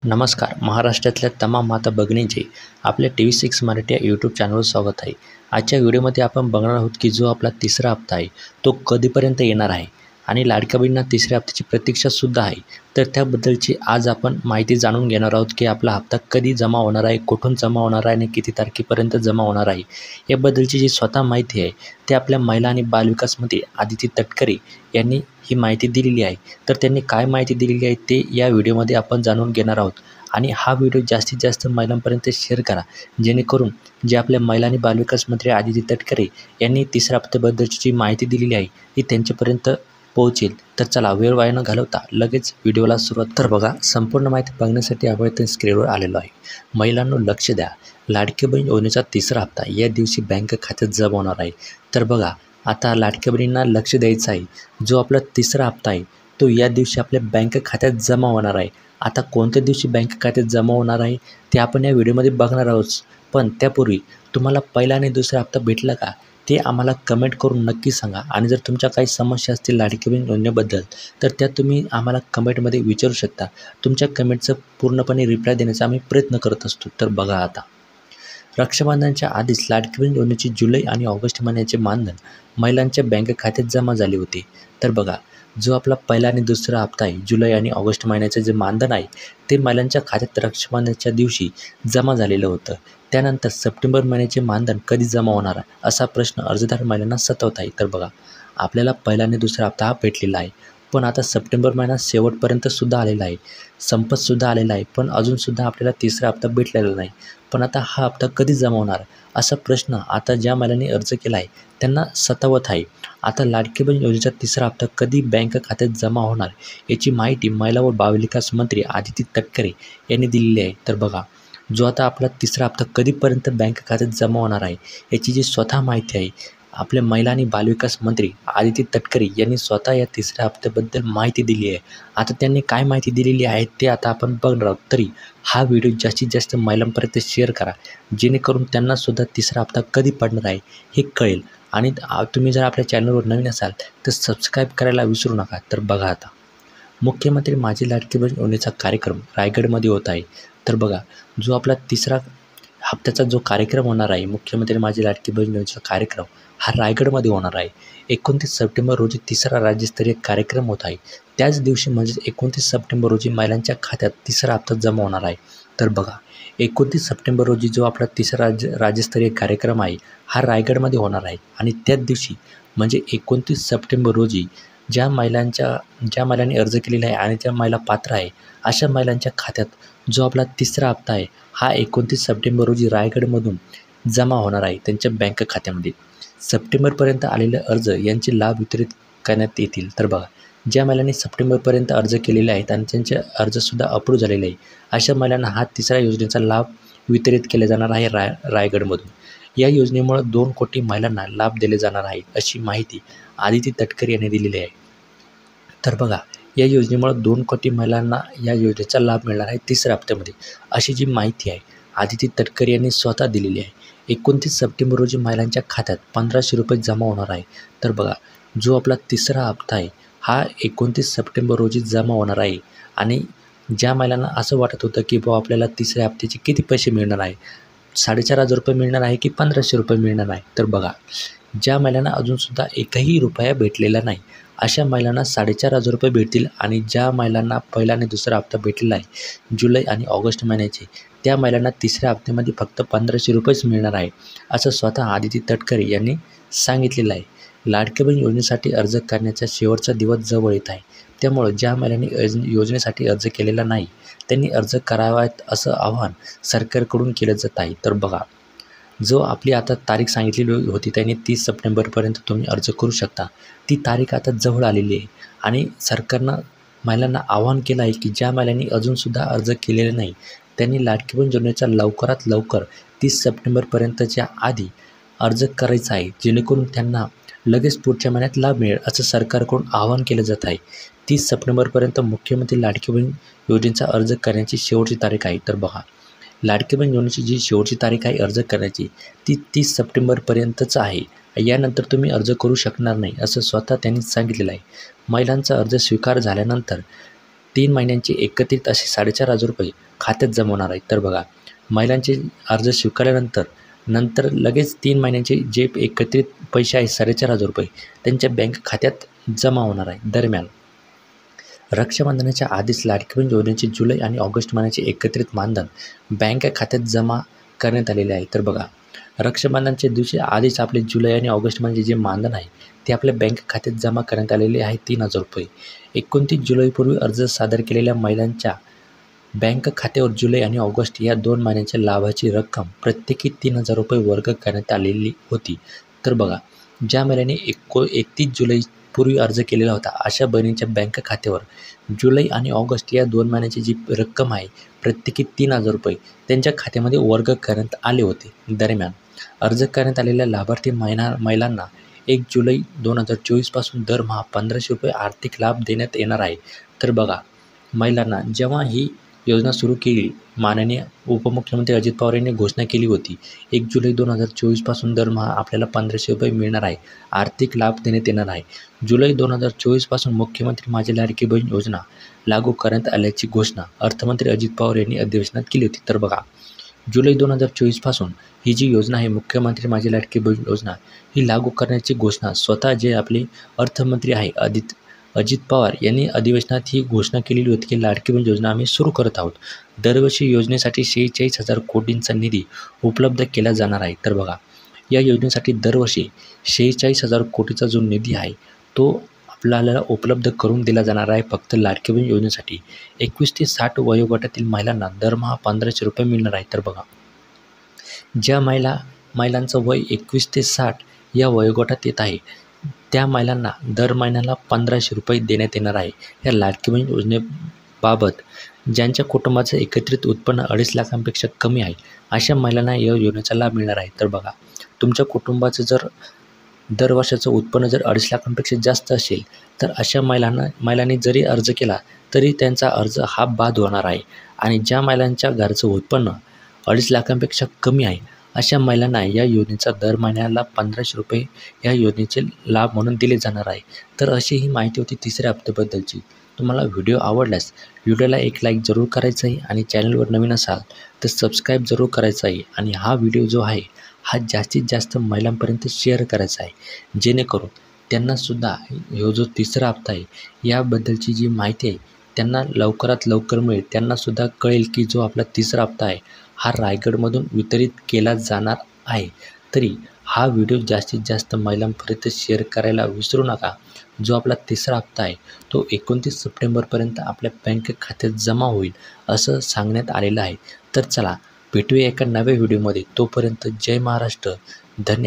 नमस्कार. महाराष्ट्रातल्या तमाम माता भगिनींचे आपल्या TV6 मराठी या यूट्यूब चॅनलवर स्वागत आहे. आजच्या व्हिडिओमध्ये आपण बघणार आहोत की जो आपला तिसरा हप्ता आहे तो कधीपर्यंत येणार आहे आणि लाडक्या बहिणींना तिसऱ्या हप्त्याची प्रतीक्षासुद्धा आहे. तर त्याबद्दलची आज आपण माहिती जाणून घेणार आहोत की आपला हप्ता कधी जमा होणार आहे, कुठून जमा होणार आहे आणि किती तारखेपर्यंत जमा होणार आहे. याबद्दलची जी स्वतः माहिती आहे ते आपल्या महिला आणि बालविकास मंत्री आदिती तटकरे यांनी ही माहिती दिलेली आहे. तर त्यांनी काय माहिती दिलेली आहे ते या व्हिडिओमध्ये आपण जाणून घेणार आहोत. आणि हा व्हिडिओ जास्तीत जास्त महिलांपर्यंत शेअर करा, जेणेकरून जे आपल्या महिला आणि बालविकास मंत्री आदिती तटकरे यांनी तिसऱ्या हप्त्याबद्दलची जी माहिती दिलेली आहे ती त्यांच्यापर्यंत पोहोचेल. तर चला वेळ वाया न घालवता लगेच व्हिडिओला सुरुवात. तर बघा, संपूर्ण माहिती बघण्यासाठी आपण स्क्रीनवर आलेलो आहे. महिलांनो लक्ष द्या, लाडकी बहीण योजनेचा तिसरा हप्ता या दिवशी बँक खात्यात जमा होणार आहे. तर बघा, आता लाडक्या बहिणींना लक्ष द्यायचं आहे. जो आपला तिसरा हप्ता आहे तो या दिवशी आपल्या बँक खात्यात जमा होणार आहे. आता कोणत्या दिवशी बँक खात्यात जमा होणार आहे ते आपण या व्हिडिओमध्ये बघणार आहोत. पण त्यापूर्वी तुम्हाला पहिला आणि दुसरा हप्ता भेटला का ते आम्हाला कमेंट करून नक्की सांगा. आणि जर तुमच्या काही समस्या असतील लाडकी बहीण योजनेबद्दल तर त्या तुम्ही आम्हाला कमेंटमध्ये विचारू शकता. तुमच्या कमेंटचं पूर्णपणे रिप्लाय देण्याचा आम्ही प्रयत्न करत असतो. तर बघा, आता रक्षाबंधनच्या आधीच लाडकी बहीण योजनेची जुलै आणि ऑगस्ट महिन्याचे मानधन महिलांच्या बँक खात्यात जमा झाले होते. तर बघा, जो आपला पहिला आणि दुसरा हप्ता आहे जुलै आणि ऑगस्ट महिन्याचे जे मानधन आहे ते महिलांच्या खात्यात रक्षाबंधनच्या दिवशी जमा झालेलं होतं. त्यानंतर सप्टेंबर महिन्याचे मानधन कधी जमा होणार असा प्रश्न अर्जदार महिलांना सतावत आहे. तर बघा, आपल्याला पहिला आणि दुसरा हप्ता हा भेटलेला आहे, पण आता सप्टेंबर महिना शेवटपर्यंतसुद्धा आलेला आहे, संपतसुद्धा आलेला आहे, पण अजूनसुद्धा आपल्याला तिसरा हप्ता भेटलेला नाही. पण आता हा हप्ता कधी जमा होणार असा प्रश्न आता ज्या महिलांनी अर्ज केला आहे त्यांना सतावत आहे. आता लाडकी बहीण योजनेचा तिसरा हप्ता कधी बँक खात्यात जमा होणार याची माहिती महिला व बालविकास मंत्री आदिती तटकरे यांनी दिलेली आहे. तर बघा, जो आता आपला तिसरा हप्ता कधीपर्यंत बँक खात्यात जमा होणार आहे याची जी स्वतः माहिती आहे आपल्या महिला आणि बालविकास मंत्री आदिती तटकरे यांनी स्वतः या तिसऱ्या हप्त्याबद्दल माहिती दिली आहे. आता त्यांनी काय माहिती दिलेली आहे ते आता आपण बघणार आहोत. तरी हा व्हिडिओ जास्तीत जास्त महिलांपर्यंत शेअर करा, जेणेकरून त्यांनासुद्धा तिसरा हप्ता कधी पडणार आहे हे कळेल. आणि तुम्ही जर आपल्या चॅनलवर नवीन असाल तर सबस्क्राईब करायला विसरू नका. तर बघा, आता मुख्यमंत्री माझी लाडकी बहीण योजनेचा कार्यक्रम रायगडमध्ये होत आहे. तर बघा, जो आपला तिसरा हप्त्याचा जो कार्यक्रम होणार आहे मुख्यमंत्री माझी लाडकी बहीण योजनेचा कार्यक्रम हा रायगडमध्ये होणार आहे. 29 सप्टेंबर रोजी तिसरा राज्यस्तरीय कार्यक्रम होत आहे. त्याच दिवशी म्हणजेच 29 सप्टेंबर रोजी महिलांच्या खात्यात तिसरा हप्ता जमा होणार आहे. तर बघा, 29 सप्टेंबर रोजी जो आपला तिसरा राज्यस्तरीय कार्यक्रम आहे हा रायगडमध्ये होणार आहे. आणि त्याच दिवशी म्हणजे 29 सप्टेंबर रोजी ज्या महिलांनी अर्ज केलेला आहे आणि ज्या महिला पात्र आहे अशा महिलांच्या खात्यात जो आपला तिसरा हप्ता आहे हा 29 सप्टेंबर रोजी रायगडमधून जमा होणार आहे त्यांच्या बँक खात्यामध्ये. सप्टेंबरपर्यंत आलेले अर्ज यांचे लाभ वितरित करण्यात येतील. तर बघा, ज्या महिलांनी सप्टेंबरपर्यंत अर्ज केलेले आहेत आणि त्यांचे अर्जसुद्धा अप्रूव्ह झालेले आहे अशा महिलांना हा तिसऱ्या योजनेचा लाभ वितरित केला जाणार आहे रायगडमधून. या योजनेमुळे 2 कोटी महिलांना लाभ दिले जाणार आहे अशी माहिती आदिती तटकरे यांनी दिलेली आहे. तर बघा, या योजनेमुळे 2 कोटी महिलांना या योजनेचा लाभ मिळणार आहे तिसऱ्या हप्त्यामध्ये अशी जी माहिती आहे आदिती तटकरे यांनी स्वतः दिलेली आहे. 29 सप्टेंबर रोजी महिलांच्या खात्यात 1500 रुपये जमा होणार आहे. तर बघा, जो आपला तिसरा हप्ता आहे हा 29 सप्टेंबर रोजी जमा होणार आहे. आणि ज्या महिलांना असं वाटत होतं की बुवा आपल्याला तिसऱ्या हप्त्याचे किती पैसे मिळणार आहे, 4500 रुपये मिळणार आहे की 1500 रुपये मिळणार आहे. तर बघा, ज्या महिलांना अजूनसुद्धा एकही रुपया भेटलेला नाही अशा महिलांना 4500 रुपये भेटतील. आणि ज्या महिलांना पहिला आणि दुसरा हप्ता भेटलेला आहे जुलै आणि ऑगस्ट महिन्याचे त्या महिलांना तिसऱ्या हप्त्यामध्ये फक्त 1500 रुपयेच मिळणार आहे असं स्वतः आदिती तटकरे यांनी सांगितलेलं आहे. लाडकी बहीण योजनेसाठी अर्ज करण्याचा शेवटचा दिवस जवळ येत आहे, त्यामुळे ज्या महिलांनी योजनेसाठी अर्ज केलेला नाही त्यांनी अर्ज करावात असं आवाहन सरकारकडून केलं जात आहे. तर बघा, जो आपली आता तारीख सांगितलेली होती त्यांनी 30 सप्टेंबरपर्यंत तुम्ही अर्ज करू शकता, ती तारीख आता जवळ आलेली आहे. आणि सरकारनं महिलांना आवाहन केलं आहे की ज्या महिलांनी अजूनसुद्धा अर्ज केलेले नाही त्यांनी लाडकी बहीण योजनेचा लवकरात लवकर 30 सप्टेंबरपर्यंतच्या आधी अर्ज करायचा आहे, जेणेकरून त्यांना लगेच पुढच्या महिन्यात लाभ मिळेल असं सरकारकडून आवाहन केलं जात आहे. 30 सप्टेंबरपर्यंत मुख्यमंत्री लाडकी बहीण योजनेचा अर्ज करण्याची शेवटची तारीख आहे. तर बघा, लाडकी बहीण योजनेची जी शेवटची तारीख आहे अर्ज करण्याची ती 30 सप्टेंबरपर्यंतच आहे. यानंतर तुम्ही अर्ज करू शकणार नाही असं स्वतः त्यांनी सांगितलेलं आहे. महिलांचा अर्ज स्वीकार झाल्यानंतर 3 महिन्यांचे एकत्रित असे 4,500 रुपये खात्यात जमा होणार आहे. तर बघा, महिलांचे अर्ज स्वीकारल्यानंतर लगेच 3 महिन्यांचे जे एकत्रित पैसे आहेत 4,500 रुपये त्यांच्या बँक खात्यात जमा होणार आहे. दरम्यान रक्षाबंधनाच्या आधीच लाडकी बहीण योजनेचे जुलै आणि ऑगस्ट महिन्याचे एकत्रित मानधन बँक खात्यात जमा करण्यात आलेले आहे. तर बघा, रक्षाबंधनच्या दिवशी आधीच आपले जुलै आणि ऑगस्ट महिन्याचे जे मानधन आहे ते आपल्या बँक खात्यात जमा करण्यात आलेले आहे 3,000 रुपये. 29 जुलैपूर्वी अर्ज सादर केलेल्या महिलांच्या बँक खात्यावर जुलै आणि ऑगस्ट या 2 महिन्यांच्या लाभाची रक्कम प्रत्येकी 3,000 रुपये वर्ग करण्यात आलेली होती. तर बघा, ज्या महिलांनी 31 जुलैपूर्वी अर्ज केलेला होता अशा बहिणींच्या बँक खात्यावर जुलै आणि ऑगस्ट या 2 महिन्याची जी रक्कम आहे प्रत्येकी 3,000 रुपये त्यांच्या खात्यामध्ये वर्ग करण्यात आले होते. दरम्यान अर्ज करण्यात आलेल्या लाभार्थी महिलांना 1 जुलै 2024 पासून दरमहा 1,500 रुपये आर्थिक लाभ देण्यात येणार आहे. तर बघा, महिलांना जेव्हा ही योजना सुरू केली, माननीय उपमुख्यमंत्री अजित पवार यांनी घोषणा केली होती 1 जुलै 2024 पासून दरमहा आपल्याला 1,500 रुपये मिळणार आहे, आर्थिक लाभ देण्यात येणार आहे. जुलै 2024 पासून मुख्यमंत्री माझी लाडकी बहीण योजना लागू करण्यात आल्याची घोषणा अर्थमंत्री अजित पवार यांनी अधिवेशनात केली होती. तर बघा, जुलै 2024 पासून ही जी योजना आहे मुख्यमंत्री माझी लाडकी बहीण योजना ही लागू करण्याची घोषणा स्वतः जे आपले अर्थमंत्री आहे अजित पवार यांनी अधिवेशनात ही घोषणा केलेली होती की लाडकी बहीण योजना आम्ही सुरू करत आहोत. दरवर्षी योजनेसाठी 46,000 कोटींचा निधी उपलब्ध केला जाणार आहे. तर बघा, या योजनेसाठी दरवर्षी 46,000 कोटीचा जो निधी आहे तो आपल्याला उपलब्ध करून दिला जाणार आहे फक्त लाडकी बहीण योजनेसाठी. 21 ते 60 वयोगटातील महिलांना दरमहा 1,500 रुपये मिळणार आहे. तर बघा, ज्या महिलांचं वय 21 ते 60 या वयोगटात येत आहे त्या महिलांना दर महिन्याला 1,500 रुपये देण्यात येणार आहे. या लाडकी बहीण योजनेबाबत ज्यांच्या कुटुंबाचं एकत्रित उत्पन्न 2.5 लाखांपेक्षा कमी आहे अशा महिलांना या योजनेचा लाभ मिळणार आहे. तर बघा, तुमच्या कुटुंबाचं जर दर वर्षाचं उत्पन्न जर 2.5 लाखांपेक्षा जास्त असेल तर अशा महिलांनी जरी अर्ज केला तरी त्यांचा अर्ज हा बाद होणार आहे. आणि ज्या महिलांच्या घरचं उत्पन्न 2.5 लाखांपेक्षा कमी आहे अशा महिलांना या योजनेचा दर महिन्याला 1,500 रुपये या योजनेचे लाभ म्हणून दिले जाणार आहे. तर अशी ही माहिती होती तिसऱ्या हप्त्याबद्दलची. तुम्हाला व्हिडिओ आवडल्यास व्हिडिओला एक लाईक जरूर करायचं आहे आणि चॅनलवर नवीन असाल तर सबस्क्राईब जरूर करायचं आहे. आणि हा व्हिडिओ जो आहे हा जास्तीत जास्त महिलांपर्यंत शेअर करायचा आहे जेणेकरून त्यांनासुद्धा ह्यो जो तिसरा हप्ता आहे याबद्दलची जी माहिती आहे त्यांना लवकरात लवकर मिळेल. त्यांनासुद्धा कळेल की जो आपला तिसरा हप्ता आहे हा रायगडमधून वितरित केला जाणार आहे. तरी हा व्हिडिओ जास्तीत जास्त महिलांपर्यंत शेअर करायला विसरू नका. जो आपला तिसरा हप्ता आहे तो 29 सप्टेंबरपर्यंत आपल्या बँक खात्यात जमा होईल असं सांगण्यात आलेलं आहे. तर चला, भेटूया एका नव्या व्हिडिओमध्ये. तोपर्यंत जय महाराष्ट्र. धन्यवाद.